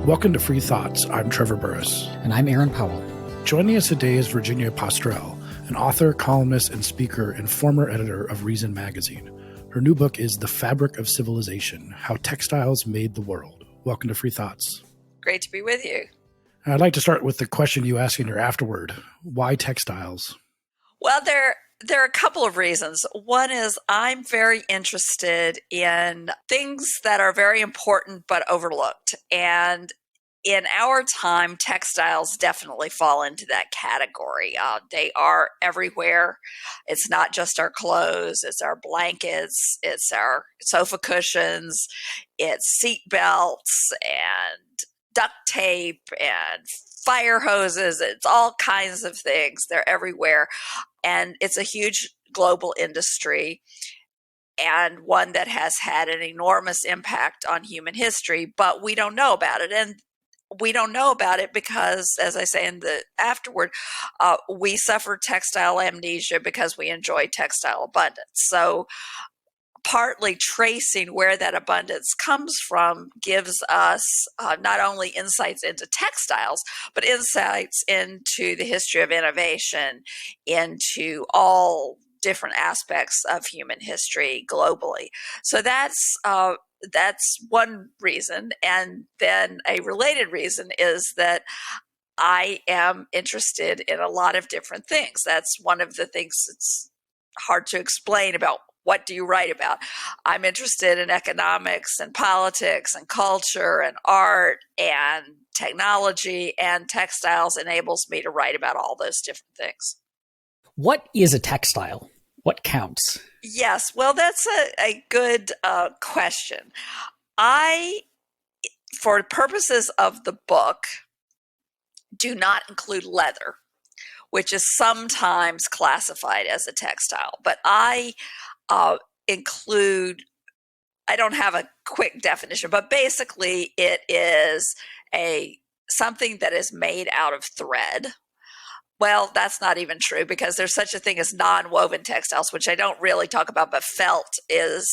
Welcome to Free Thoughts. I'm Trevor Burrus. And I'm Aaron Powell. Joining us today is Virginia Postrel, an author, columnist, and speaker and former editor of Reason magazine. Her new book is The Fabric of Civilization, How Textiles Made the World. Welcome to Free Thoughts. Great to be with you. I'd like to start with the question you asked in your afterword. Why textiles? Well, there are a couple of reasons. One is I'm very interested in things that are very important but overlooked. And in our time, textiles definitely fall into that category. They are everywhere. It's not just our clothes. It's our blankets. It's our sofa cushions. It's seat belts and duct tape and fire hoses. It's all kinds of things. They're everywhere. And it's a huge global industry and one that has had an enormous impact on human history, but we don't know about it. And we don't know about it because, as I say in the afterword, we suffer textile amnesia because we enjoy textile abundance. So partly tracing where that abundance comes from gives us not only insights into textiles, but insights into the history of innovation, into all different aspects of human history globally. So that's one reason. And then a related reason is that I am interested in a lot of different things. That's one of the things that's hard to explain about what do you write about. I'm interested in economics and politics and culture and art and technology, and textiles enables me to write about all those different things. What is a textile? What counts? Yes, well, that's a good question. For purposes of the book, do not include leather, which is sometimes classified as a textile. But I don't have a quick definition, but basically it is something that is made out of thread. Well, that's not even true because there's such a thing as non-woven textiles, which I don't really talk about, but felt is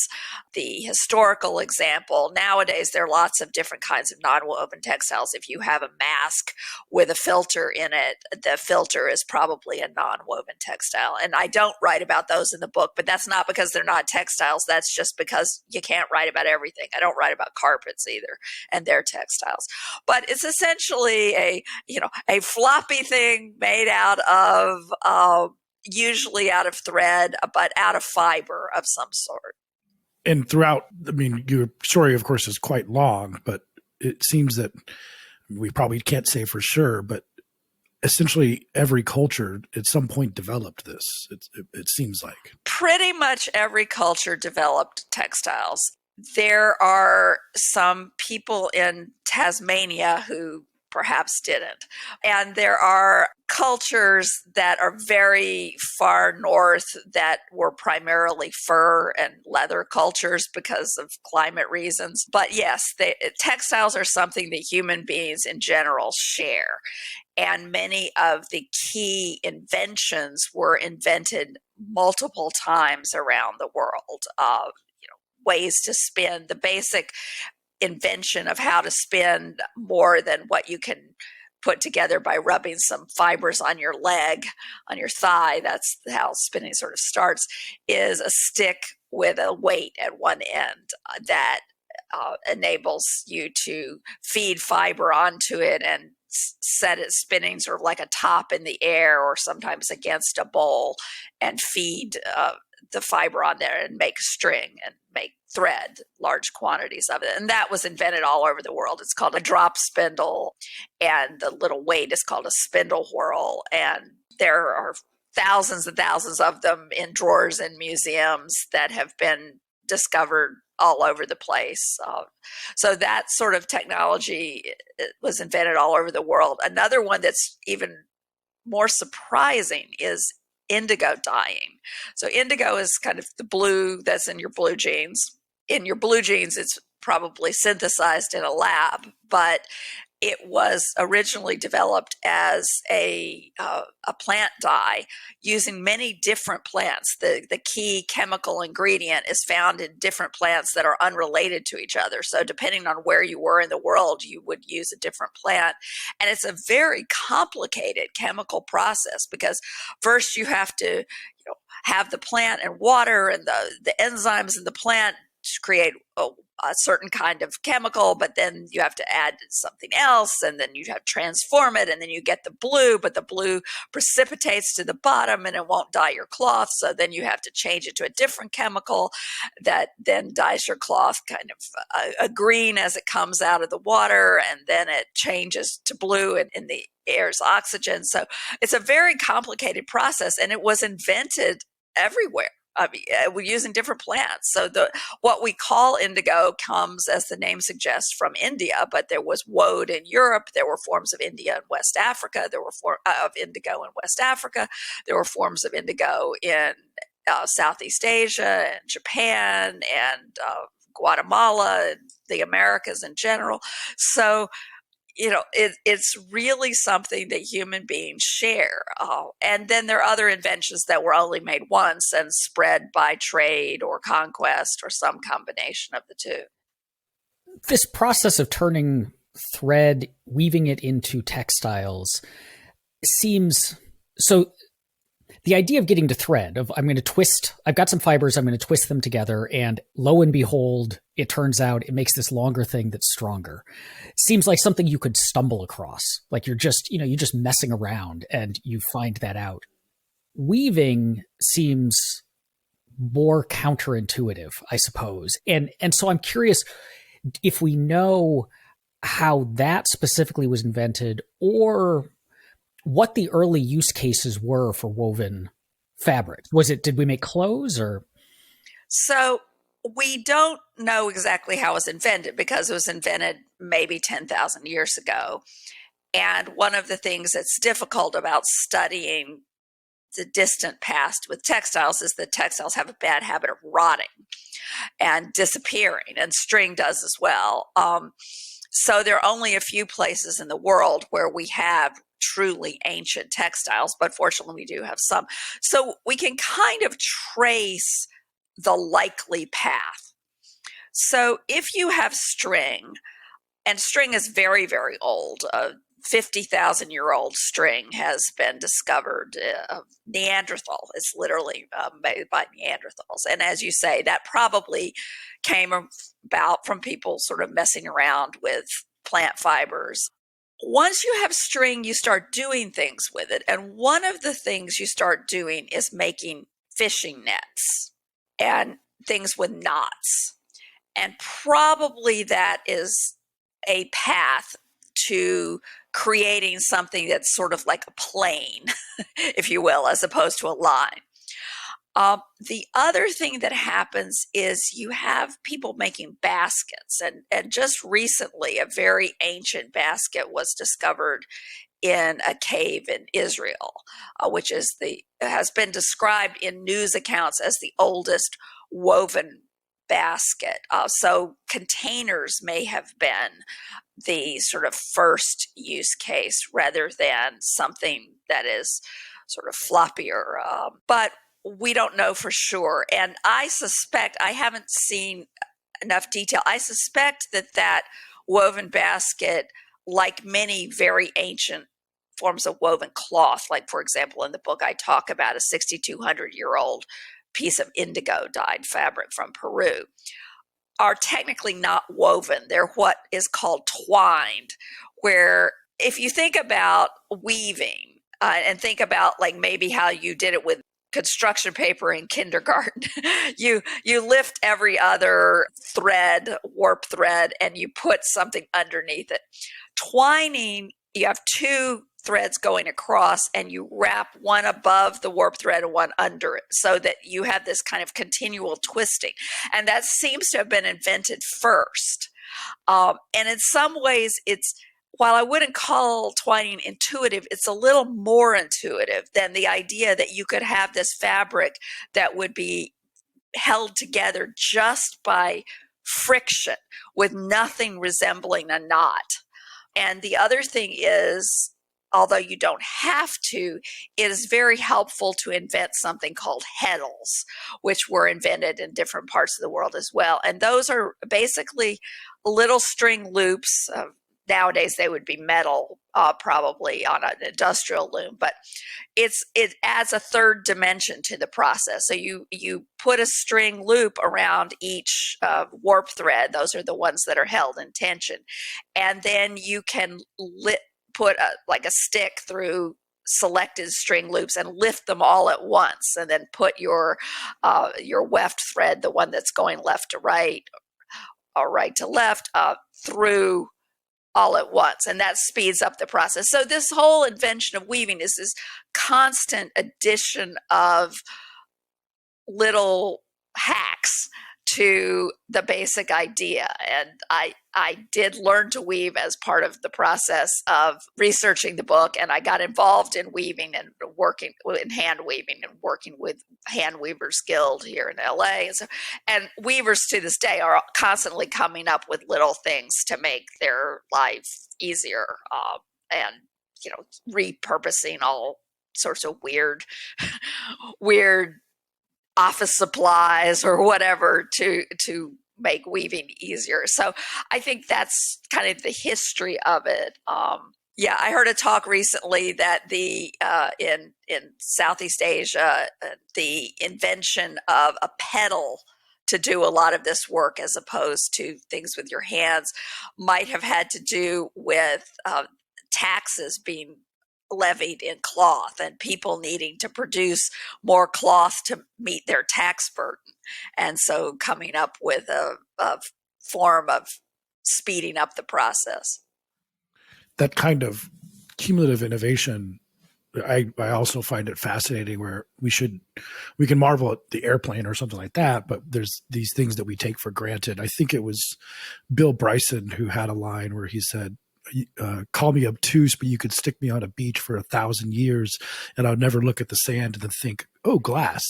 the historical example. Nowadays, there are lots of different kinds of non-woven textiles. If you have a mask with a filter in it, the filter is probably a non-woven textile. And I don't write about those in the book, but that's not because they're not textiles. That's just because you can't write about everything. I don't write about carpets either, and they're textiles. But it's essentially a floppy thing made out of usually out of thread, but out of fiber of some sort. And throughout, your story, of course, is quite long, but it seems that we probably can't say for sure, but essentially every culture at some point developed this. It seems like. Pretty much every culture developed textiles. There are some people in Tasmania who perhaps didn't. And there are cultures that are very far north that were primarily fur and leather cultures because of climate reasons. But yes, textiles are something that human beings in general share. And many of the key inventions were invented multiple times around the world. Ways to spin, the basic invention of how to spin more than what you can put together by rubbing some fibers on your leg, on your thigh. That's how spinning sort of starts, is a stick with a weight at one end that enables you to feed fiber onto it and set it spinning sort of like a top in the air or sometimes against a bowl and feed the fiber on there and make string and make thread, large quantities of it. And that was invented all over the world. It's called a drop spindle, and the little weight is called a spindle whorl. And there are thousands and thousands of them in drawers in museums that have been discovered all over the place. So that sort of technology was invented all over the world. Another one that's even more surprising is indigo dyeing. So indigo is kind of the blue that's in your blue jeans. In your blue jeans, it's probably synthesized in a lab, but it was originally developed as a plant dye using many different plants. The key chemical ingredient is found in different plants that are unrelated to each other. So depending on where you were in the world, you would use a different plant. And it's a very complicated chemical process because first you have to have the plant and water and the enzymes in the plant to create a certain kind of chemical, but then you have to add something else, and then you have to transform it, and then you get the blue, but the blue precipitates to the bottom and it won't dye your cloth, so then you have to change it to a different chemical that then dyes your cloth kind of a green as it comes out of the water, and then it changes to blue in the air's oxygen. So it's a very complicated process, and it was invented everywhere. I mean, we're using different plants. So what we call indigo comes, as the name suggests, from India, but there was woad in Europe. There were forms of India in West Africa. There were of indigo in West Africa. There were forms of indigo in Southeast Asia and Japan and Guatemala, and the Americas in general. So it's really something that human beings share. And then there are other inventions that were only made once and spread by trade or conquest or some combination of the two. This process of turning thread, weaving it into textiles seems so. The idea of getting to thread, of I've got some fibers, I'm going to twist them together, and lo and behold, it turns out it makes this longer thing that's stronger. Seems like something you could stumble across. Like you're just messing around and you find that out. Weaving seems more counterintuitive, I suppose. And so I'm curious if we know how that specifically was invented, or what the early use cases were for woven fabric. Did we make clothes or? So we don't know exactly how it was invented because it was invented maybe 10,000 years ago. And one of the things that's difficult about studying the distant past with textiles is that textiles have a bad habit of rotting and disappearing, and string does as well. So there are only a few places in the world where we have truly ancient textiles, but fortunately we do have some. So we can kind of trace the likely path. So if you have string, and string is very, very old, 50,000-year-old string has been discovered of Neanderthal. It's literally made by Neanderthals. And as you say, that probably came about from people sort of messing around with plant fibers. Once you have string, you start doing things with it. And one of the things you start doing is making fishing nets and things with knots. And probably that is a path to creating something that's sort of like a plane, if you will, as opposed to a line. The other thing that happens is you have people making baskets, and just recently a very ancient basket was discovered in a cave in Israel, which has been described in news accounts as the oldest woven basket. So containers may have been the sort of first use case rather than something that is sort of floppier. But we don't know for sure. And I suspect, I haven't seen enough detail, I suspect that woven basket, like many very ancient forms of woven cloth, like for example in the book I talk about a 6,200-year-old piece of indigo dyed fabric from Peru, are technically not woven. They're what is called twined, where if you think about weaving and think about like maybe how you did it with construction paper in kindergarten, you lift every other thread, warp thread, and you put something underneath it. Twining, you have two threads going across and you wrap one above the warp thread and one under it so that you have this kind of continual twisting. And that seems to have been invented first. And in some ways, while I wouldn't call twining intuitive, it's a little more intuitive than the idea that you could have this fabric that would be held together just by friction with nothing resembling a knot. And the other thing is, although you don't have to, it is very helpful to invent something called Heddles, which were invented in different parts of the world as well. And those are basically little string loops. Nowadays, they would be metal, probably on an industrial loom, but it adds a third dimension to the process. So you put a string loop around each warp thread. Those are the ones that are held in tension. And then you can put like a stick through selected string loops and lift them all at once, and then put your weft thread, the one that's going left to right or right to left, through all at once, and that speeds up the process. So this whole invention of weaving is this constant addition of little hacks to the basic idea. And I did learn to weave as part of the process of researching the book, and I got involved in weaving and working in hand weaving and working with Hand Weavers Guild here in LA. And weavers to this day are constantly coming up with little things to make their life easier, and repurposing all sorts of weird office supplies or whatever to make weaving easier. So I think that's kind of the history of it. I heard a talk recently that in Southeast Asia, the invention of a pedal to do a lot of this work as opposed to things with your hands might have had to do with taxes being levied in cloth and people needing to produce more cloth to meet their tax burden. And so coming up with a form of speeding up the process. That kind of cumulative innovation, I also find it fascinating, where we can marvel at the airplane or something like that, but there's these things that we take for granted. I think it was Bill Bryson who had a line where he said, call me obtuse, but you could stick me on a beach for 1,000 years and I'll never look at the sand and then think, oh, glass.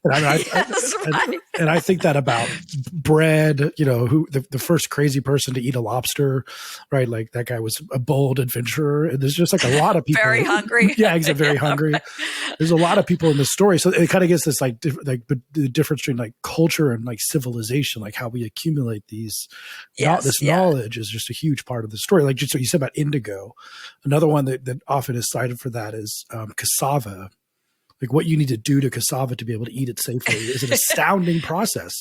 And I think that about bread, who the first crazy person to eat a lobster, right? Like that guy was a bold adventurer. And there's just like a lot of people very hungry. Yeah, exactly. Very hungry. There's a lot of people in the story. So it kind of gets this like the difference between like culture and like civilization, like how we accumulate these, knowledge is just a huge part of the story. Like just what you said about indigo. Another one that often is cited for that is cassava. Like what you need to do to cassava to be able to eat it safely is an astounding process.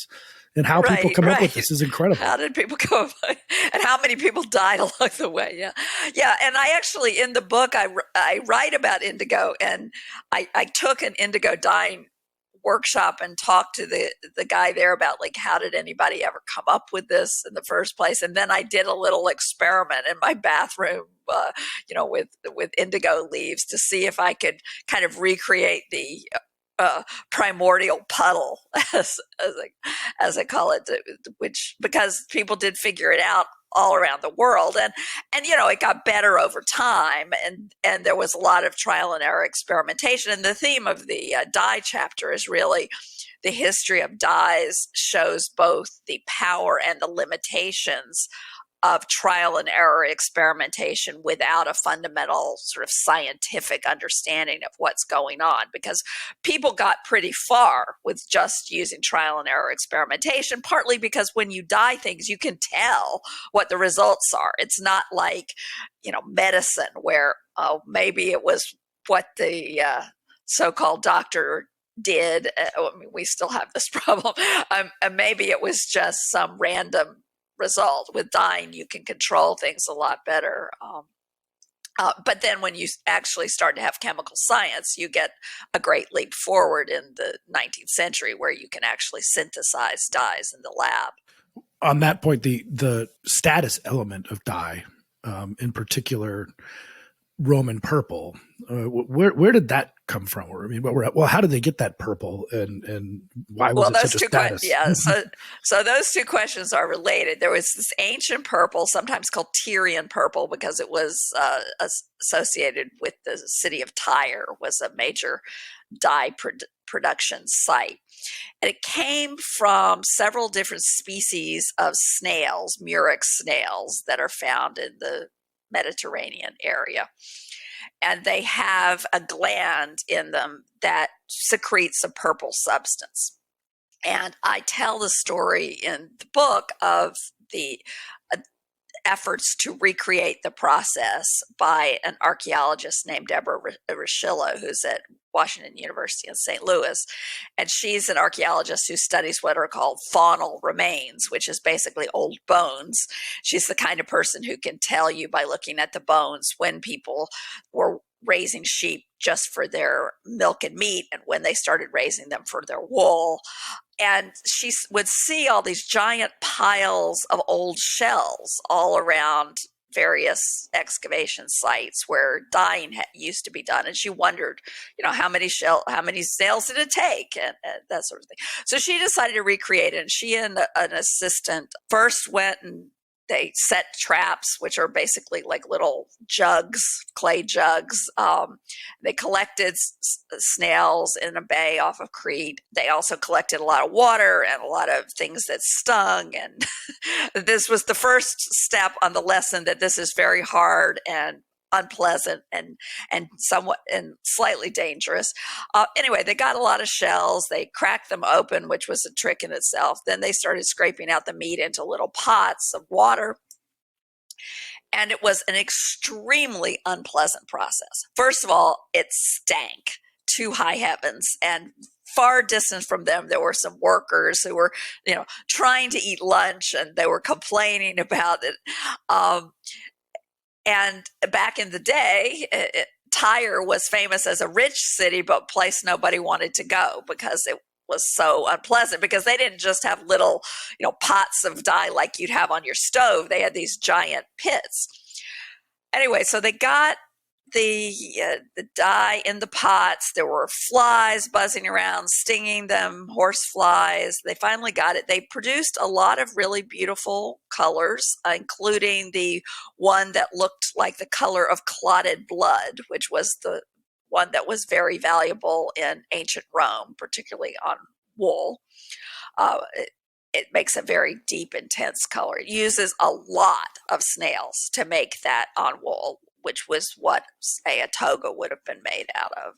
And how people come up with this is incredible. How did people come up with it? And how many people died along the way? Yeah. Yeah. And I actually, in the book, I write about indigo, and I took an indigo dyeing workshop and talked to the guy there about like, how did anybody ever come up with this in the first place? And then I did a little experiment in my bathroom, with indigo leaves to see if I could kind of recreate the primordial puddle, as I call it, because people did figure it out all around the world, and it got better over time, and there was a lot of trial and error experimentation. And the theme of the dye chapter is really the history of dyes, shows both the power and the limitations of trial and error experimentation without a fundamental sort of scientific understanding of what's going on, because people got pretty far with just using trial and error experimentation, partly because when you dye things, you can tell what the results are. It's not like, medicine where maybe it was what the so-called doctor did. We still have this problem. Maybe it was just some random result. With dyeing, you can control things a lot better. But then when you actually start to have chemical science, you get a great leap forward in the 19th century where you can actually synthesize dyes in the lab. On that point, the status element of dye, in particular, Roman purple, where did that come from? I mean, how did they get that purple, and why was it such a status? So those two questions are related. There was this ancient purple, sometimes called Tyrian purple, because it was associated with the city of Tyre, was a major dye production site. And it came from several different species of snails, murex snails, that are found in the Mediterranean area. And they have a gland in them that secretes a purple substance. And I tell the story in the book of the efforts to recreate the process by an archaeologist named Deborah Rashilla, who's at Washington University in St. Louis. And she's an archaeologist who studies what are called faunal remains, which is basically old bones. She's the kind of person who can tell you by looking at the bones when people were raising sheep just for their milk and meat and when they started raising them for their wool. And she would see all these giant piles of old shells all around various excavation sites where dyeing used to be done. And she wondered, how many nails did it take and that sort of thing. So she decided to recreate it. And she and an assistant first went and they set traps, which are basically like little jugs, clay jugs. They collected snails in a bay off of Crete. They also collected a lot of water and a lot of things that stung. And this was the first step on the lesson that this is very hard and unpleasant and somewhat and slightly dangerous. Anyway, they got a lot of shells. They cracked them open, which was a trick in itself. Then they started scraping out the meat into little pots of water. And it was an extremely unpleasant process. First of all, it stank to high heavens, and far distant from them, there were some workers who were, trying to eat lunch, and they were complaining about it. And back in the day, Tyre was famous as a rich city, but a place nobody wanted to go because it was so unpleasant, because they didn't just have little, pots of dye like you'd have on your stove. They had these giant pits. Anyway, so they got the dye in the pots. There were flies buzzing around, stinging them, horse flies. They finally got it. They produced a lot of really beautiful colors, including the one that looked like the color of clotted blood, which was the one that was very valuable in ancient Rome, particularly on wool. It makes a very deep, intense color. It uses a lot of snails to make that on wool, which was what, say, a toga would have been made out of.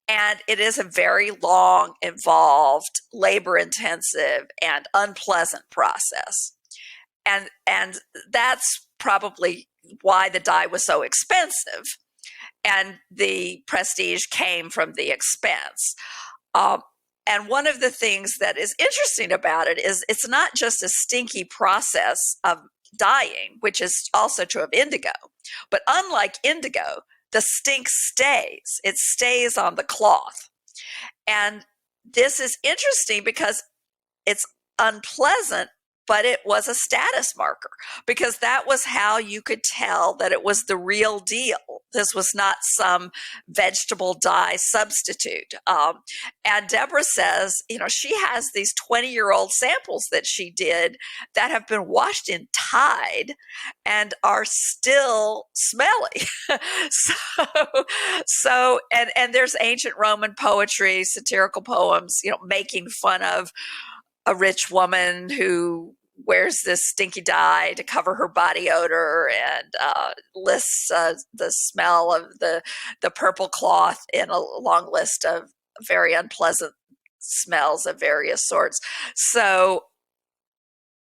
And it is a very long, involved, labor-intensive, and unpleasant process. And that's probably why the dye was so expensive. And the prestige came from the expense. And one of the things that is interesting about it is it's not just a stinky process of dyeing, which is also true of indigo. But unlike indigo, the stink stays. It stays on the cloth. And this is interesting because it's unpleasant, but it was a status marker, because that was how you could tell that it was the real deal. This was not some vegetable dye substitute. And Deborah says, she has these 20-year-old samples that she did that have been washed in Tide and are still smelly. And there's ancient Roman poetry, satirical poems, making fun of a rich woman who wears this stinky dye to cover her body odor, and lists the smell of the purple cloth in a long list of very unpleasant smells of various sorts. So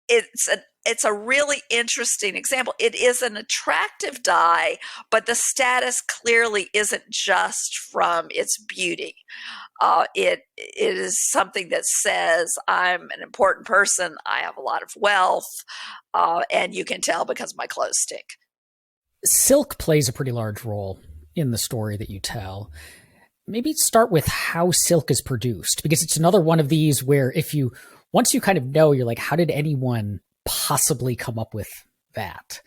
it's a really interesting example. It is an attractive dye, but the status clearly isn't just from its beauty. It is something that says, I'm an important person, I have a lot of wealth, and you can tell because my clothes stink. Silk plays a pretty large role in the story that you tell. Maybe start with how silk is produced, because it's another one of these where once you kind of know, you're like, how did anyone possibly come up with that?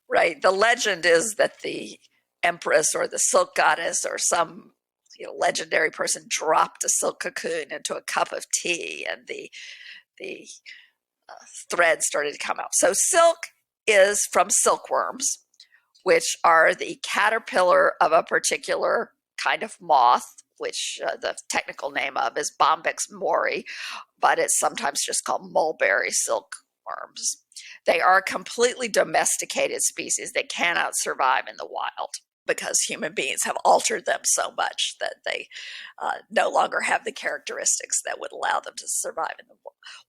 Right. The legend is that the empress or the silk goddess or some legendary person dropped a silk cocoon into a cup of tea, and the thread started to come out. So silk is from silkworms, which are the caterpillar of a particular kind of moth, which the technical name of is Bombyx mori, but it's sometimes just called mulberry silkworms. They are a completely domesticated species. They cannot survive in the wild because human beings have altered them so much that they no longer have the characteristics that would allow them to survive in the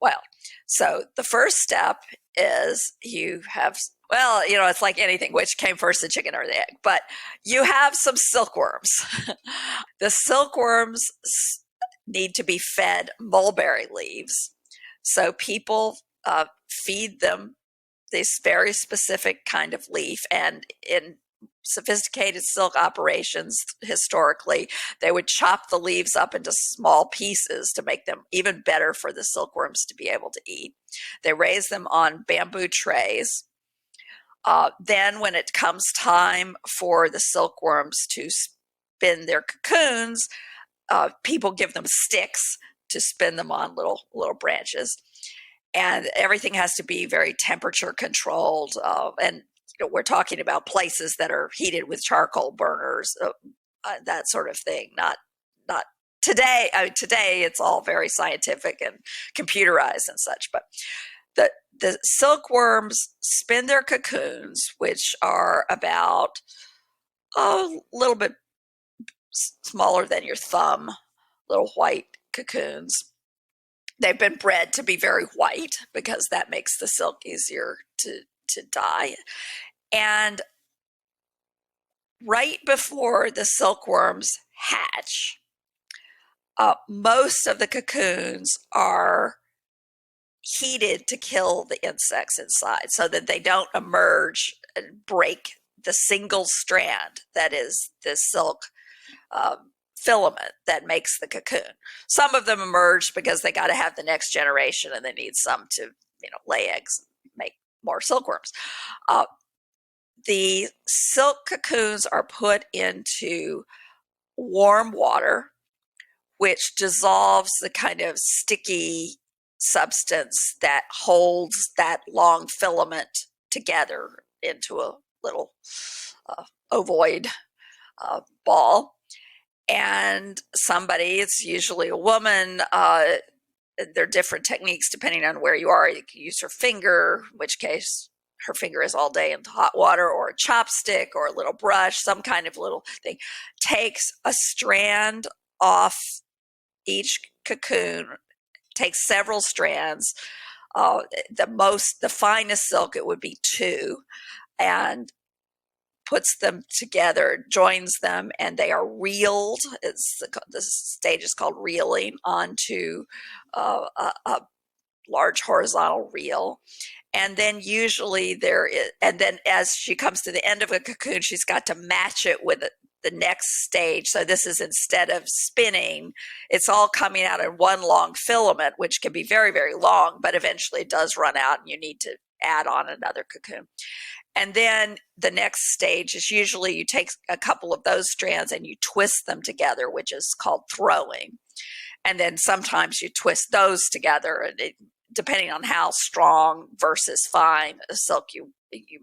wild. So the first step is you have, well, it's like anything, which came first, the chicken or the egg, but you have some silkworms. The silkworms need to be fed mulberry leaves. So people feed them this very specific kind of leaf, and in sophisticated silk operations historically, they would chop the leaves up into small pieces to make them even better for the silkworms to be able to eat. They raise them on bamboo trays. Then when it comes time for the silkworms to spin their cocoons, people give them sticks to spin them on little branches. And everything has to be very temperature controlled. And we're talking about places that are heated with charcoal burners, that sort of thing. Not today. Today it's all very scientific and computerized and such. But the silkworms spin their cocoons, which are about a little bit smaller than your thumb, little white cocoons. They've been bred to be very white because that makes the silk easier to dye. And right before the silkworms hatch, most of the cocoons are heated to kill the insects inside so that they don't emerge and break the single strand that is the silk filament that makes the cocoon. Some of them emerge because they got to have the next generation and they need some to lay eggs and make more silkworms. The silk cocoons are put into warm water, which dissolves the kind of sticky substance that holds that long filament together into a little ovoid ball. And somebody, it's usually a woman, there are different techniques depending on where you are. You can use her finger, in which case her finger is all day in hot water, or a chopstick or a little brush, some kind of little thing. Takes a strand off each cocoon, takes several strands. The finest silk, it would be 2, and puts them together, joins them, and they are reeled. The stage is called reeling onto a large horizontal reel. And then usually and then as she comes to the end of a cocoon, she's got to match it with the next stage. So this is, instead of spinning, it's all coming out in one long filament, which can be very, very long, but eventually it does run out and you need to add on another cocoon. And then the next stage is usually you take a couple of those strands and you twist them together, which is called throwing. And then sometimes you twist those together, and depending on how strong versus fine a silk you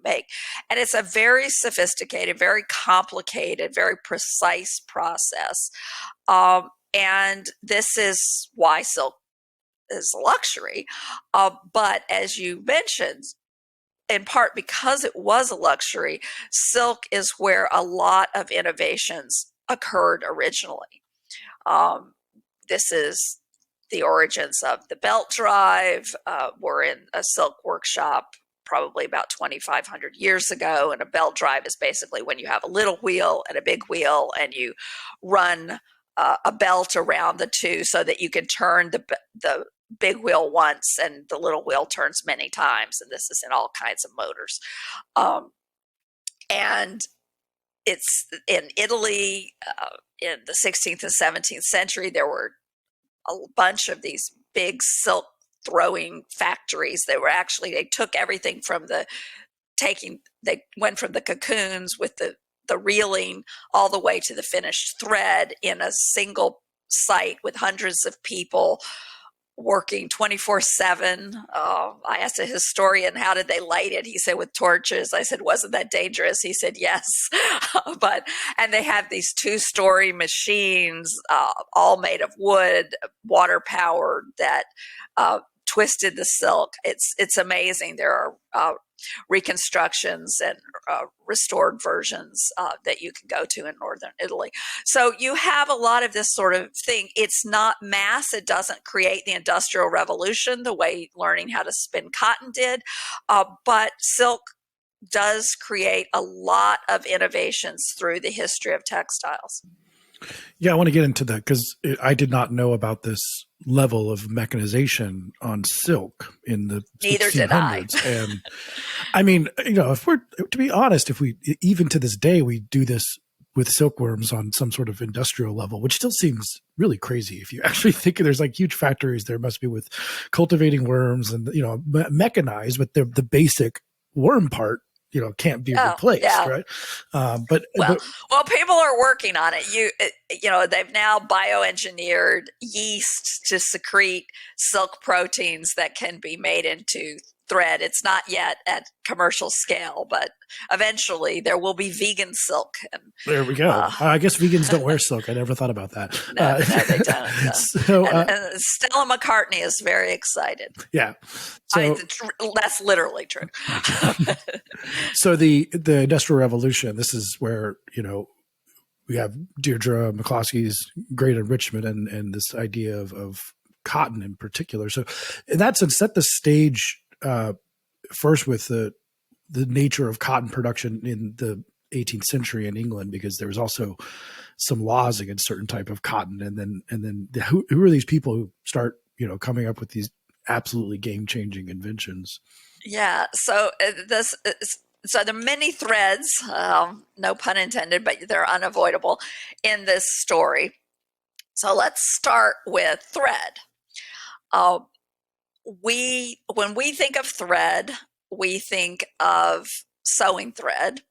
make. And it's a very sophisticated, very complicated, very precise process. And this is why silk is a luxury. But as you mentioned, in part because it was a luxury, silk is where a lot of innovations occurred originally. This is the origins of the belt drive. We're in a silk workshop probably about 2,500 years ago, and a belt drive is basically when you have a little wheel and a big wheel, and you run a belt around the two so that you can turn the big wheel once and the little wheel turns many times, and this is in all kinds of motors. And it's in Italy in the 16th and 17th century. There were a bunch of these big silk throwing factories. They took everything from they went from the cocoons with the reeling all the way to the finished thread in a single site with hundreds of people working 24/7. I asked a historian, how did they light it? He said, with torches. I said, wasn't that dangerous? He said, yes. And they have these 2-story machines, all made of wood, water powered, that twisted the silk. It's amazing. There are reconstructions and restored versions that you can go to in northern Italy. So you have a lot of this sort of thing. It's not mass. It doesn't create the Industrial Revolution the way learning how to spin cotton did, but silk does create a lot of innovations through the history of textiles. Yeah, I want to get into that because I did not know about this level of mechanization on silk in the Neither did 1600s. And I mean, if we're, to be honest, if we, even to this day, we do this with silkworms on some sort of industrial level, which still seems really crazy. If you actually think there's like huge factories there must be with cultivating worms and, mechanized, but the basic worm part can't be replaced, right? But people are working on it. They've now bioengineered yeast to secrete silk proteins that can be made into thread. It's not yet at commercial scale, but eventually there will be vegan silk. And there we go. I guess vegans don't wear silk. I never thought about that. No, they don't. No. So, and Stella McCartney is very excited. Yeah. So that's literally true. So the Industrial Revolution, this is where, we have Deirdre McCloskey's great enrichment and this idea of cotton in particular. So in that sense, set the stage first with the nature of cotton production in the 18th century in England, because there was also some laws against certain type of cotton. And then who are these people who start, coming up with these absolutely game-changing inventions? Yeah. So so there are many threads, no pun intended, but they're unavoidable in this story. So let's start with thread. When we think of thread, we think of sewing thread.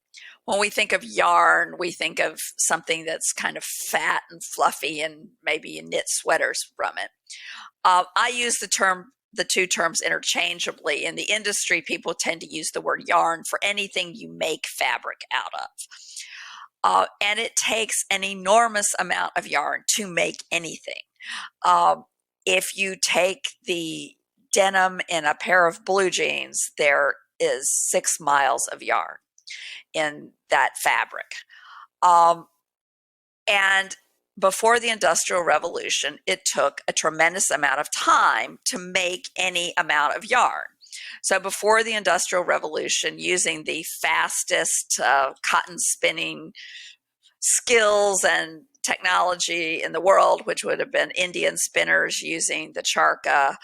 When we think of yarn, we think of something that's kind of fat and fluffy, and maybe you knit sweaters from it. I use the two terms interchangeably. In the industry, people tend to use the word yarn for anything you make fabric out of. And it takes an enormous amount of yarn to make anything. If you take the denim in a pair of blue jeans, there is 6 miles of yarn in that fabric. And before the Industrial Revolution, it took a tremendous amount of time to make any amount of yarn. So before the Industrial Revolution, using the fastest cotton spinning skills and technology in the world, which would have been Indian spinners using the charka,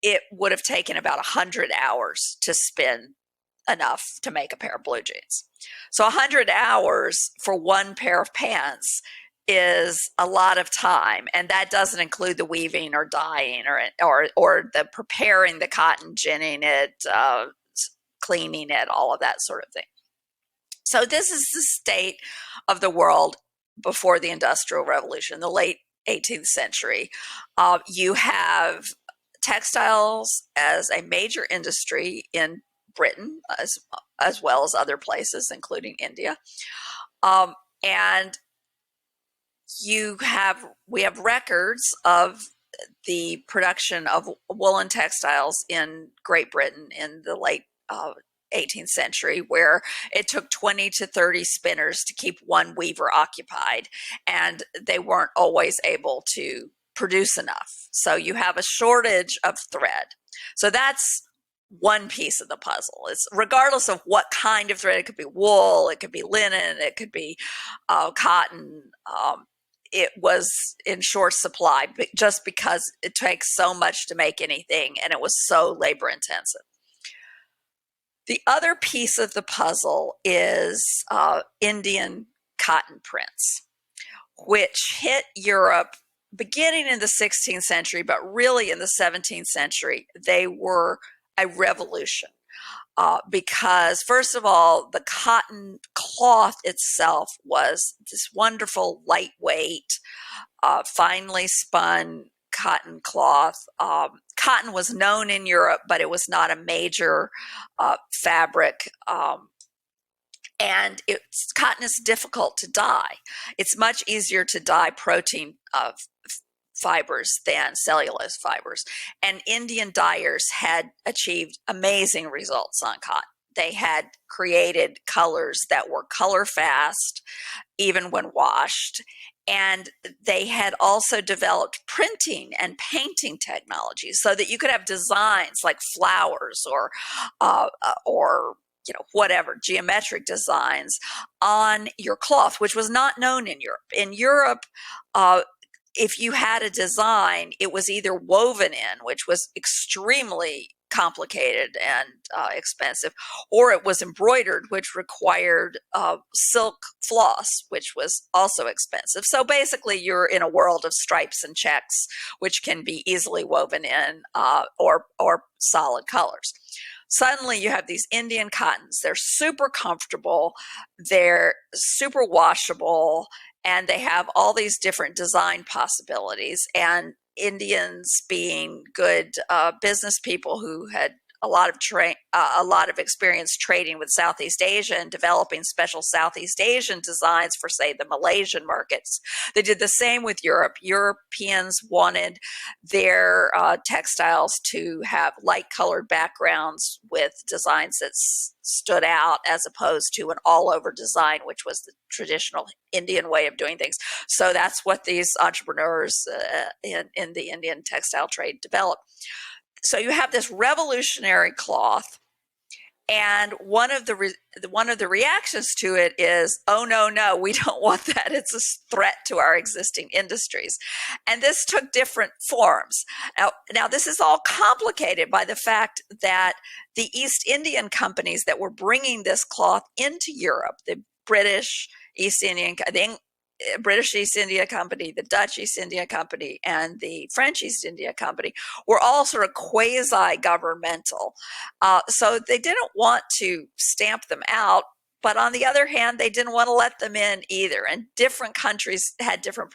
it would have taken about 100 hours to spin enough to make a pair of blue jeans. So 100 hours for one pair of pants is a lot of time, and that doesn't include the weaving or dyeing or the preparing the cotton, ginning it, cleaning it, all of that sort of thing. So this is the state of the world before the Industrial Revolution, the late 18th century. You have textiles as a major industry in Britain, as well as other places, including India. And we have records of the production of woolen textiles in Great Britain in the late 18th century, where it took 20 to 30 spinners to keep one weaver occupied, and they weren't always able to produce enough. So you have a shortage of thread. So that's one piece of the puzzle. It's regardless of what kind of thread. It could be wool, it could be linen, it could be cotton. It was in short supply just because it takes so much to make anything, and it was so labor intensive. The other piece of the puzzle is Indian cotton prints, which hit Europe beginning in the 16th century, but really in the 17th century, they were a revolution. Because first of all, the cotton cloth itself was this wonderful, lightweight, finely spun cotton cloth. Cotton was known in Europe, but it was not a major fabric. And cotton is difficult to dye. It's much easier to dye protein fibers than cellulose fibers. And Indian dyers had achieved amazing results on cotton. They had created colors that were color fast, even when washed. And they had also developed printing and painting technologies so that you could have designs like flowers or whatever, geometric designs on your cloth, which was not known in Europe. In Europe, if you had a design, it was either woven in, which was extremely complicated and expensive, or it was embroidered, which required silk floss, which was also expensive. So basically, you're in a world of stripes and checks, which can be easily woven in, or solid colors. Suddenly, you have these Indian cottons. They're super comfortable, they're super washable, and they have all these different design possibilities. And Indians, being good business people who had a lot of experience trading with Southeast Asia and developing special Southeast Asian designs for, say, the Malaysian markets. They did the same with Europe. Europeans wanted their textiles to have light-colored backgrounds with designs that stood out, as opposed to an all-over design, which was the traditional Indian way of doing things. So that's what these entrepreneurs in the Indian textile trade developed. So you have this revolutionary cloth, and one of the reactions to it is, oh no, we don't want that. It's a threat to our existing industries. And this took different forms. Now this is all complicated by the fact that the East Indian companies that were bringing this cloth into Europe, the British East Indian Company, the Dutch East India Company, and the French East India Company were all sort of quasi-governmental. So they didn't want to stamp them out, but on the other hand, they didn't want to let them in either. And different countries had different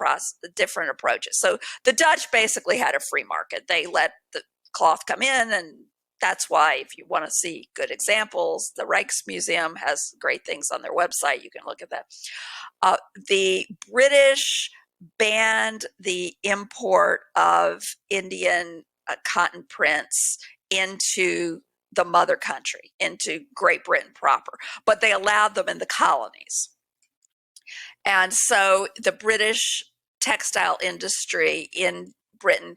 approaches. So the Dutch basically had a free market. They let the cloth come in, and that's why, if you want to see good examples, the Rijksmuseum has great things on their website. You can look at that. The British banned the import of Indian cotton prints into the mother country, into Great Britain proper, but they allowed them in the colonies. And so the British textile industry in Britain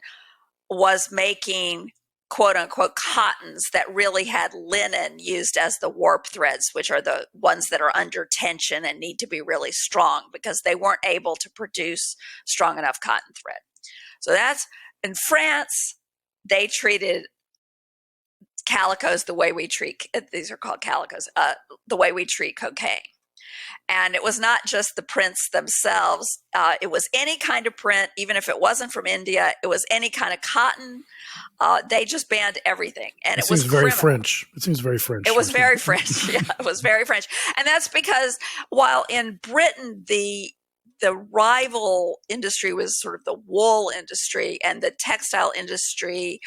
was making quote unquote cottons that really had linen used as the warp threads, which are the ones that are under tension and need to be really strong because they weren't able to produce strong enough cotton thread. So that's in France. They treated calicos the way we treat, these are called calicos, the way we treat cocaine. And it was not just the prints themselves. It was any kind of print, even if it wasn't from India. It was any kind of cotton. They just banned everything. And it was very French. It seems very French. It was very French. Yeah, it was very French. And that's because while in Britain, the rival industry was sort of the wool industry, and the textile industry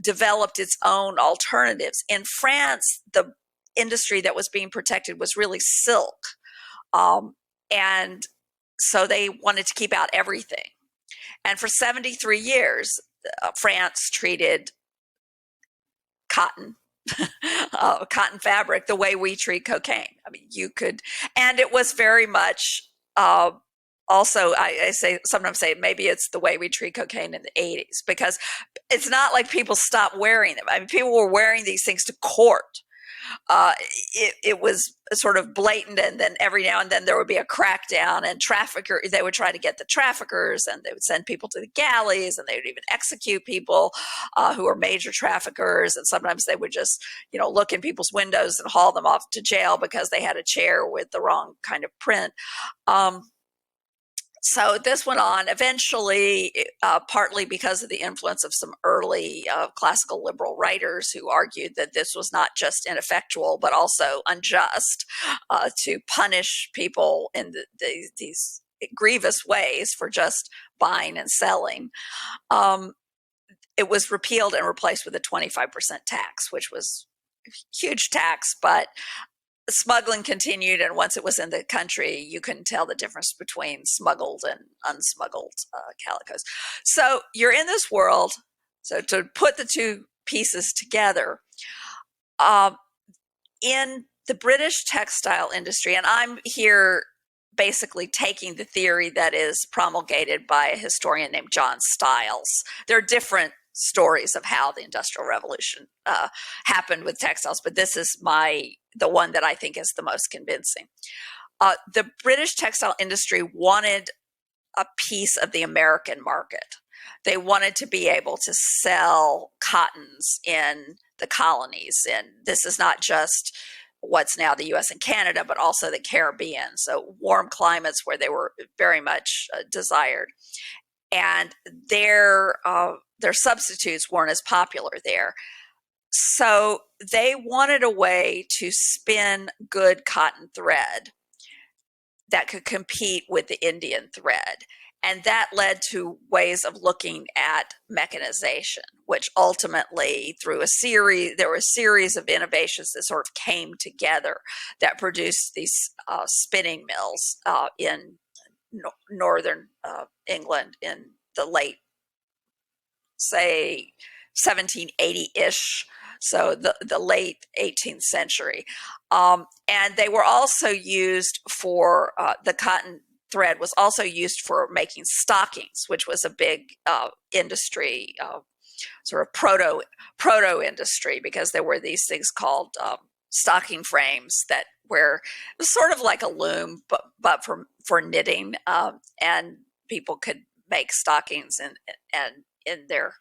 developed its own alternatives. In France, the industry that was being protected was really silk. And so they wanted to keep out everything. And for 73 years, France treated cotton, cotton fabric, the way we treat cocaine. I mean, and it was very much, also, I sometimes say maybe it's the way we treat cocaine in the 80s, because it's not like people stopped wearing them. I mean, people were wearing these things to court. It was sort of blatant, and then every now and then there would be a crackdown, and they would try to get the traffickers, and they would send people to the galleys, and they would even execute people who were major traffickers. And sometimes they would just, look in people's windows and haul them off to jail because they had a chair with the wrong kind of print. So this went on eventually, partly because of the influence of some early classical liberal writers who argued that this was not just ineffectual, but also unjust to punish people in these grievous ways for just buying and selling. It was repealed and replaced with a 25% tax, which was a huge tax, but smuggling continued, and once it was in the country, you couldn't tell the difference between smuggled and unsmuggled calicos. So you're in this world. So to put the two pieces together, in the British textile industry, and I'm here basically taking the theory that is promulgated by a historian named John Stiles. There are different stories of how the Industrial Revolution happened with textiles, but this is the one that I think is the most convincing. The British textile industry wanted a piece of the American market. They wanted to be able to sell cottons in the colonies, and this is not just what's now the US and Canada, but also the Caribbean. So warm climates where they were very much desired. And their substitutes weren't as popular there. So they wanted a way to spin good cotton thread that could compete with the Indian thread. And that led to ways of looking at mechanization, which ultimately, there were a series of innovations that sort of came together that produced these spinning mills in northern England in the late, say, 1780-ish, so the late 18th century. And they were also used for the cotton thread was also used for making stockings, which was a big industry, sort of proto industry, because there were these things called stocking frames that it was sort of like a loom, but for knitting, and people could make stockings and in their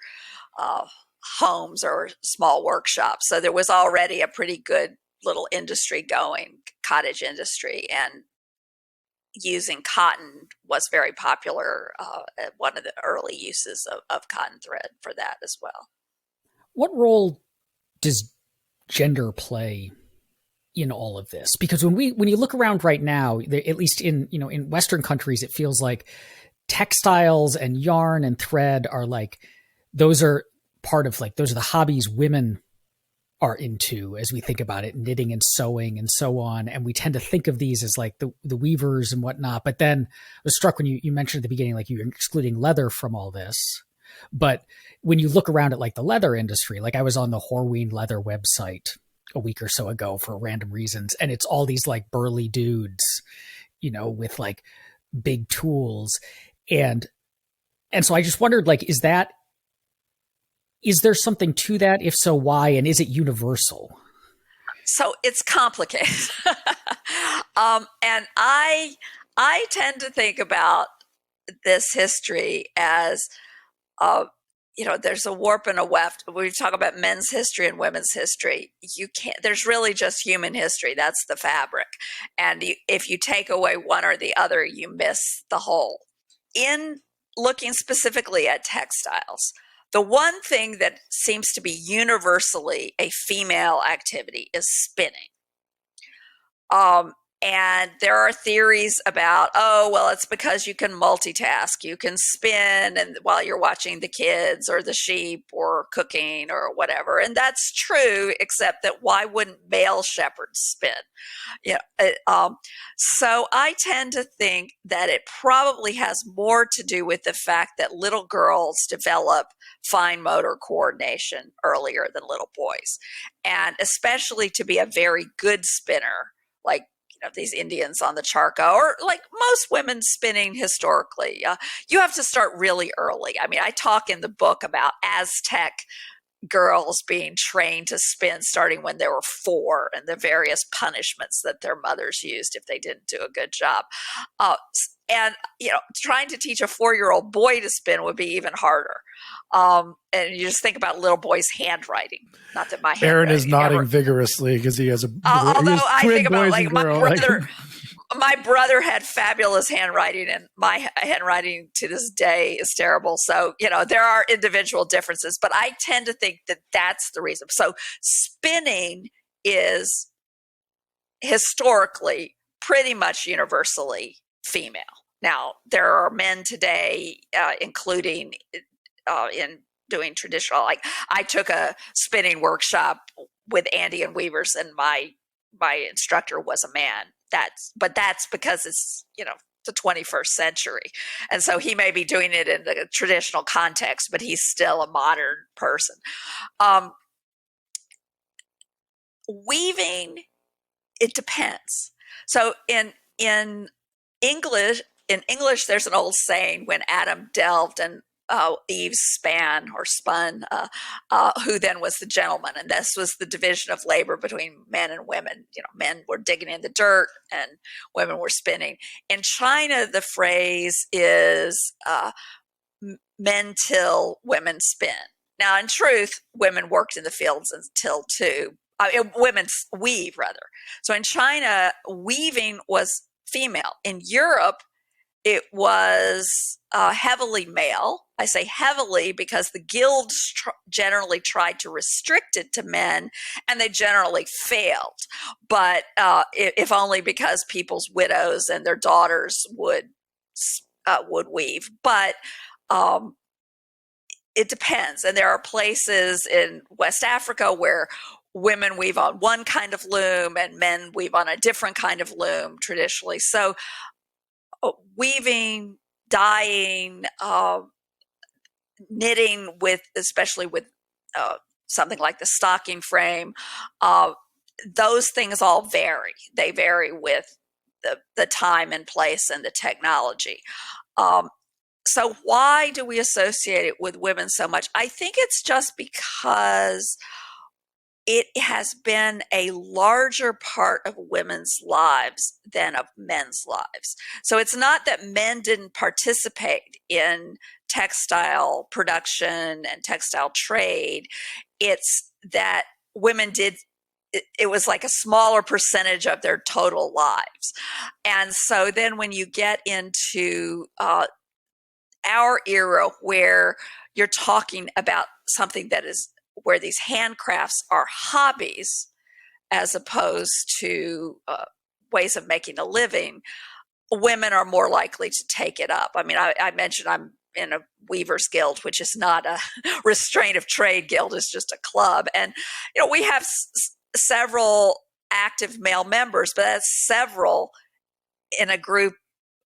homes or small workshops. So there was already a pretty good little industry going, cottage industry, and using cotton was very popular. One of the early uses of cotton thread for that as well. What role does gender play in all of this? Because when you look around right now, at least in Western countries, it feels like textiles and yarn and thread are like, those are the hobbies women are into as we think about it, knitting and sewing and so on. And we tend to think of these as like the weavers and whatnot. But then I was struck when you mentioned at the beginning, like you're excluding leather from all this. But when you look around at like the leather industry, like I was on the Horween leather website a week or so ago for random reasons. And it's all these like burly dudes, with like big tools. And so I just wondered, like, is there something to that? If so, why? And is it universal? So it's complicated. And I tend to think about this history as, there's a warp and a weft. We talk about men's history and women's history. There's really just human history. That's the fabric. And if you take away one or the other, you miss the whole. In looking specifically at textiles, the one thing that seems to be universally a female activity is spinning. And there are theories about, it's because you can multitask. You can spin and while you're watching the kids or the sheep or cooking or whatever. And that's true, except that why wouldn't male shepherds spin? So I tend to think that it probably has more to do with the fact that little girls develop fine motor coordination earlier than little boys. And especially to be a very good spinner, like these Indians on the charco, or like most women spinning historically, you have to start really early. I mean, I talk in the book about Aztec girls being trained to spin starting when they were 4, and the various punishments that their mothers used if they didn't do a good job. And trying to teach a 4-year-old boy to spin would be even harder. And you just think about little boys' handwriting. Not that my handwriting. Aaron is nodding vigorously because he has although I think about like my girl, brother. My brother had fabulous handwriting, and my handwriting to this day is terrible. So, there are individual differences, but I tend to think that that's the reason. So spinning is historically pretty much universally female. Now, there are men today, including in doing traditional, like I took a spinning workshop with Andean weavers in my my instructor was a man. But that's because it's, the 21st century. And so he may be doing it in a traditional context, but he's still a modern person. Weaving, it depends. So in English, there's an old saying, when Adam delved and Eve span or spun, who then was the gentleman? And this was the division of labor between men and women. Men were digging in the dirt and women were spinning. In China, the phrase is men till, women spin. Now, in truth, women worked in the fields until too. Women weave, rather. So in China, weaving was female. In Europe, it was heavily male. I say heavily because the guilds generally tried to restrict it to men, and they generally failed. But if only because people's widows and their daughters would weave. But it depends. And there are places in West Africa where women weave on one kind of loom and men weave on a different kind of loom traditionally. So weaving, dyeing, knitting, especially with something like the stocking frame, those things all vary. They vary with the time and place and the technology. So why do we associate it with women so much? I think it's just because it has been a larger part of women's lives than of men's lives. So it's not that men didn't participate in textile production and textile trade. It's that women did. It was like a smaller percentage of their total lives. And so then when you get into our era, where you're talking about something that is where these handcrafts are hobbies as opposed to ways of making a living, women are more likely to take it up. I mean, I mentioned I'm in a Weavers Guild, which is not a restraint of trade guild, it's just a club. And, we have several active male members, but that's several in a group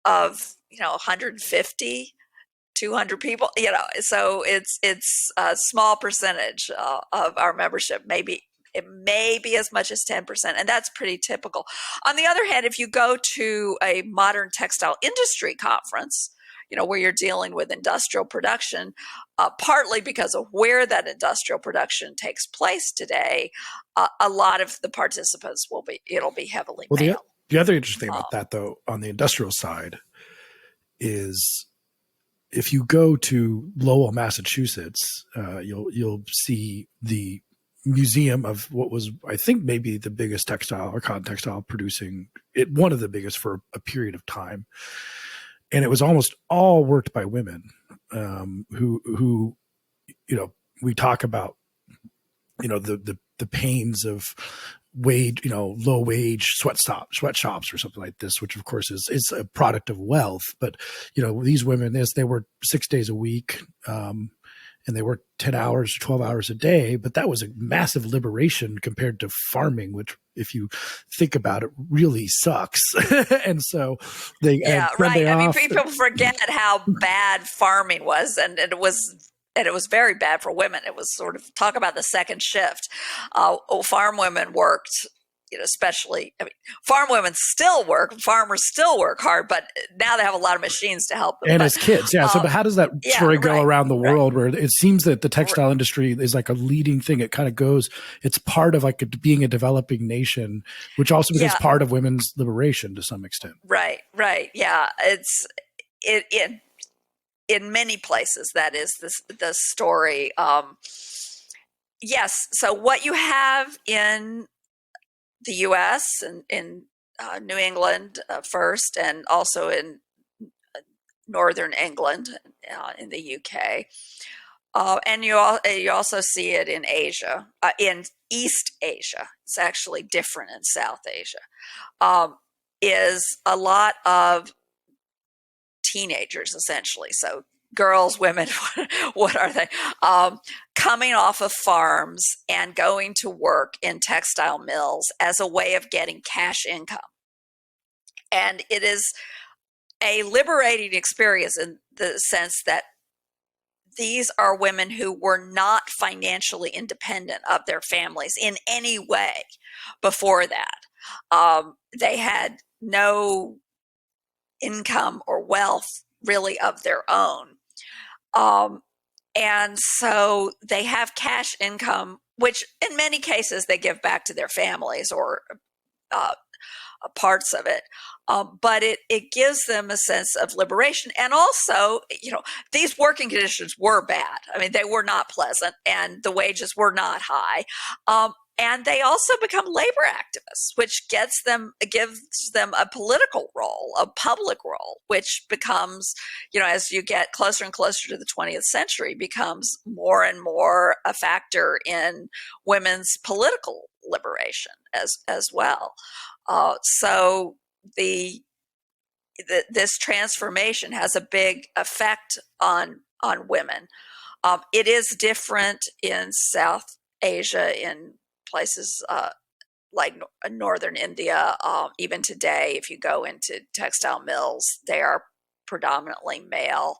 of, 150, 200 people, so it's a small percentage of our membership. Maybe it may be as much as 10%, and that's pretty typical. On the other hand, if you go to a modern textile industry conference, where you're dealing with industrial production, partly because of where that industrial production takes place today, a lot of the participants it'll be heavily male. The other interesting thing about that, though, on the industrial side, is if you go to Lowell, Massachusetts, you'll see the museum of what was, I think, maybe the biggest textile or cotton textile producing it, one of the biggest for a period of time. And it was almost all worked by women, who we talk about, the pains of low wage sweatshops or something like this, which of course is a product of wealth. But, these women, they worked 6 days a week, and they worked 10 hours, 12 hours a day. But that was a massive liberation compared to farming, which, if you think about it, really sucks. And so they, right. I mean, people forget how bad farming was, and it was very bad for women. It was sort of, talk about the second shift. Farm women worked, especially, farm women still work, farmers still work hard, but now they have a lot of machines to help them. And as kids, but how does that story go around the world, where it seems that the textile industry is like a leading thing? It kind of goes, it's part of like being a developing nation, which also becomes part of women's liberation to some extent. Right. Yeah. In many places, that is the story. Yes. So what you have in the U.S. and in New England first, and also in Northern England, in the U.K., and you also see it in Asia, in East Asia. It's actually different in South Asia. Is a lot of teenagers, essentially. So girls, women, what are they? Coming off of farms and going to work in textile mills as a way of getting cash income. And it is a liberating experience in the sense that these are women who were not financially independent of their families in any way before that. They had no income or wealth really of their own. And so they have cash income, which in many cases they give back to their families or parts of it. But it gives them a sense of liberation. And also, these working conditions were bad. I mean, they were not pleasant and the wages were not high. And they also become labor activists, which gives them a political role, a public role, which becomes, as you get closer and closer to the 20th century, becomes more and more a factor in women's political liberation as well. So this transformation has a big effect on women. It is different in South Asia, in places like northern India. Even today, if you go into textile mills, they are predominantly male.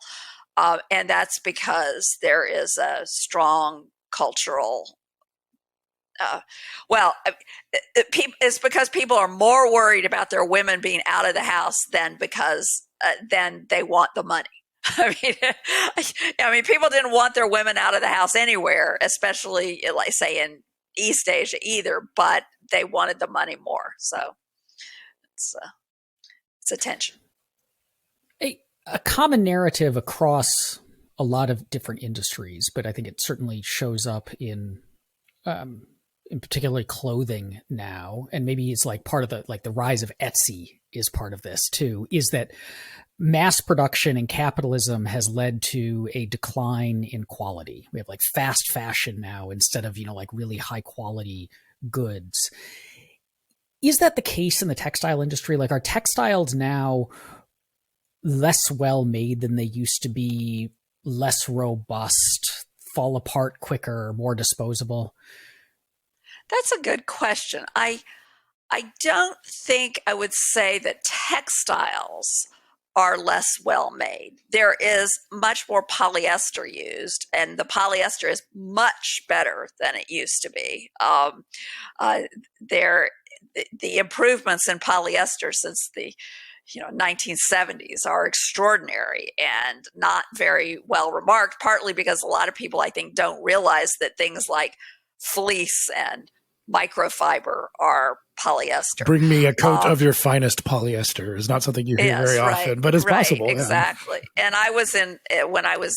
And that's because there is a strong cultural it's because people are more worried about their women being out of the house than they want the money. I mean, people didn't want their women out of the house anywhere, especially, like, say, in East Asia either, but they wanted the money more. So it's a tension. A common narrative across a lot of different industries, but I think it certainly shows up in particularly clothing now, and maybe it's like part of the rise of Etsy is part of this too, is that mass production and capitalism has led to a decline in quality. We have like fast fashion now instead of, like really high quality goods. Is that the case in the textile industry? Like, are textiles now less well made than they used to be, less robust, fall apart quicker, more disposable? That's a good question. I don't think I would say that textiles are less well made. There is much more polyester used, and the polyester is much better than it used to be. The improvements in polyester since the 1970s are extraordinary and not very well remarked, partly because a lot of people, I think, don't realize that things like fleece and microfiber are polyester. Bring me a coat of your finest polyester is not something you hear very often, but it's possible. Exactly. Yeah. And I was when I was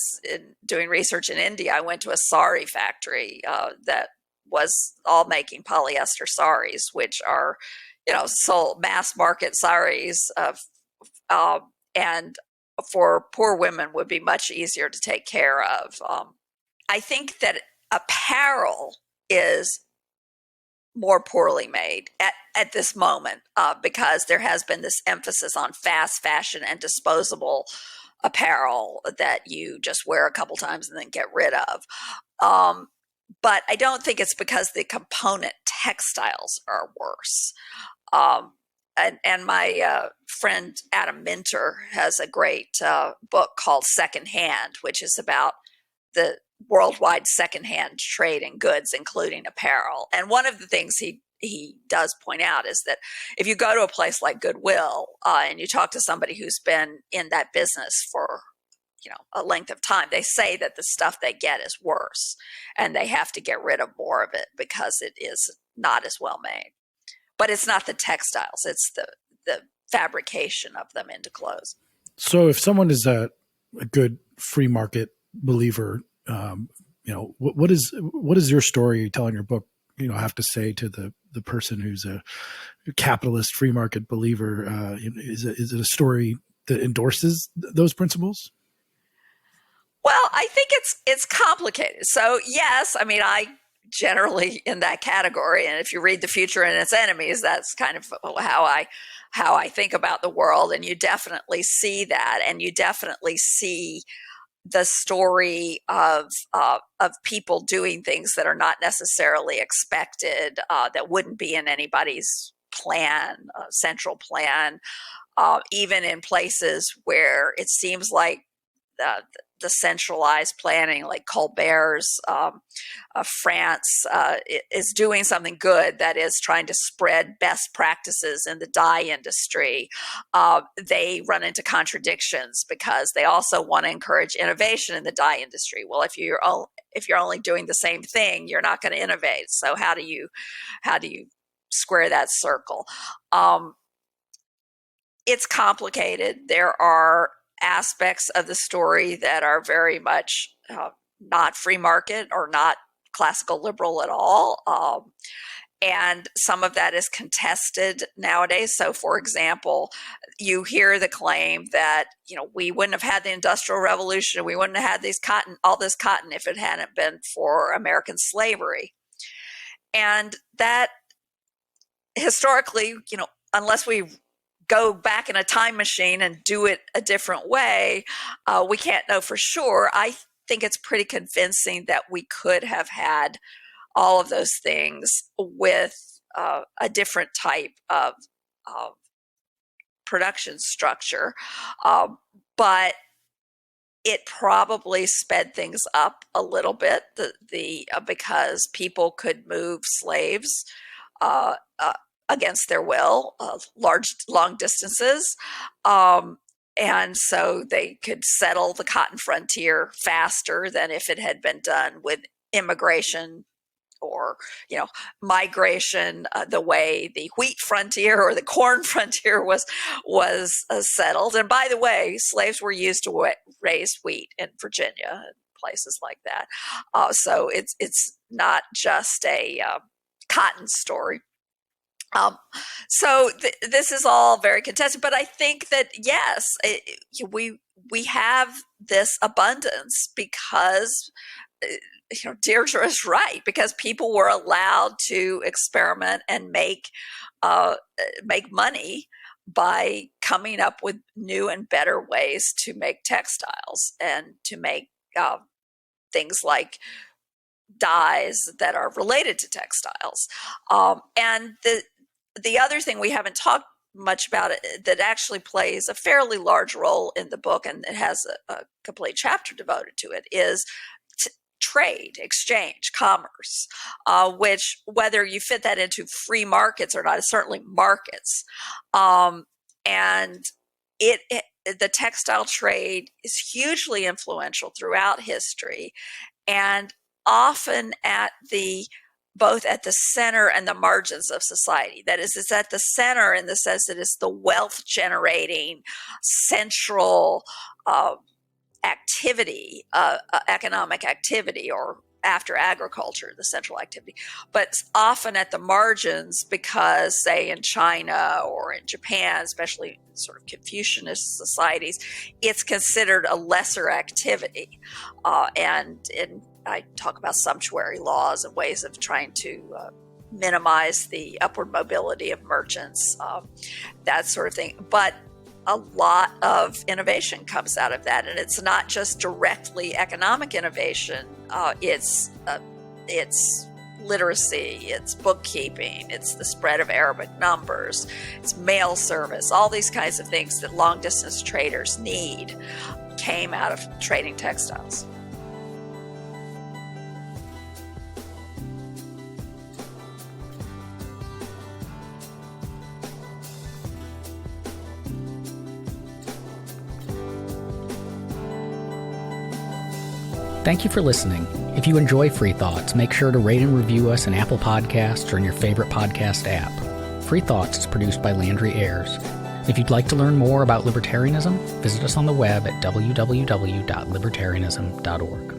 doing research in India, I went to a sari factory that was all making polyester saris, which are, sold mass market saris, and for poor women would be much easier to take care of. I think that apparel is more poorly made at this moment because there has been this emphasis on fast fashion and disposable apparel that you just wear a couple times and then get rid of. But I don't think it's because the component textiles are worse. And my friend Adam Minter has a great book called Secondhand, which is about the worldwide secondhand trade in goods, including apparel. And one of the things he does point out is that if you go to a place like Goodwill and you talk to somebody who's been in that business for a length of time, they say that the stuff they get is worse and they have to get rid of more of it because it is not as well made. But it's not the textiles, it's the fabrication of them into clothes. So if someone is a good free market believer, what is your story you tell in your book, have to say to the person who's a capitalist free market believer? Is it a story that endorses those principles? Well, I think it's complicated. So yes, I mean, I generally in that category, and if you read The Future and Its Enemies, that's kind of how I think about the world, and you definitely see that, and you definitely see the story of people doing things that are not necessarily expected, that wouldn't be in anybody's plan, central plan, even in places where it seems like the centralized planning, like Colbert's France, is doing something good, that is trying to spread best practices in the dye industry. They run into contradictions because they also want to encourage innovation in the dye industry. Well, if you're only doing the same thing, you're not going to innovate. So how do you square that circle? It's complicated. There are aspects of the story that are very much not free market or not classical liberal at all. And some of that is contested nowadays. So, for example, you hear the claim that, we wouldn't have had the Industrial Revolution, we wouldn't have had all this cotton if it hadn't been for American slavery. And that historically, unless we go back in a time machine and do it a different way, we can't know for sure. I think it's pretty convincing that we could have had all of those things with a different type of production structure. But it probably sped things up a little bit, because people could move slaves against their will, long distances. And so they could settle the cotton frontier faster than if it had been done with immigration or, migration, the way the wheat frontier or the corn frontier was settled. And by the way, slaves were used to raise wheat in Virginia and places like that. So it's not just a cotton story. So this is all very contested, but I think that yes, we have this abundance because Deirdre is right, because people were allowed to experiment and make money by coming up with new and better ways to make textiles and to make things like dyes that are related to textiles. And the other thing we haven't talked much about it, that actually plays a fairly large role in the book, and it has a complete chapter devoted to it, is trade, exchange, commerce, which, whether you fit that into free markets or not, is certainly markets. And the textile trade is hugely influential throughout history, and often both at the center and the margins of society. That is, it's at the center in the sense that it's the wealth-generating central activity, economic activity, or after agriculture, the central activity. But often at the margins, because, say, in China or in Japan, especially sort of Confucianist societies, it's considered a lesser activity. And I talk about sumptuary laws and ways of trying to minimize the upward mobility of merchants, that sort of thing. But a lot of innovation comes out of that, and it's not just directly economic innovation. It's literacy, it's bookkeeping, it's the spread of Arabic numbers, it's mail service. All these kinds of things that long-distance traders need came out of trading textiles. Thank you for listening. If you enjoy Free Thoughts, make sure to rate and review us in Apple Podcasts or in your favorite podcast app. Free Thoughts is produced by Landry Ayers. If you'd like to learn more about libertarianism, visit us on the web at www.libertarianism.org.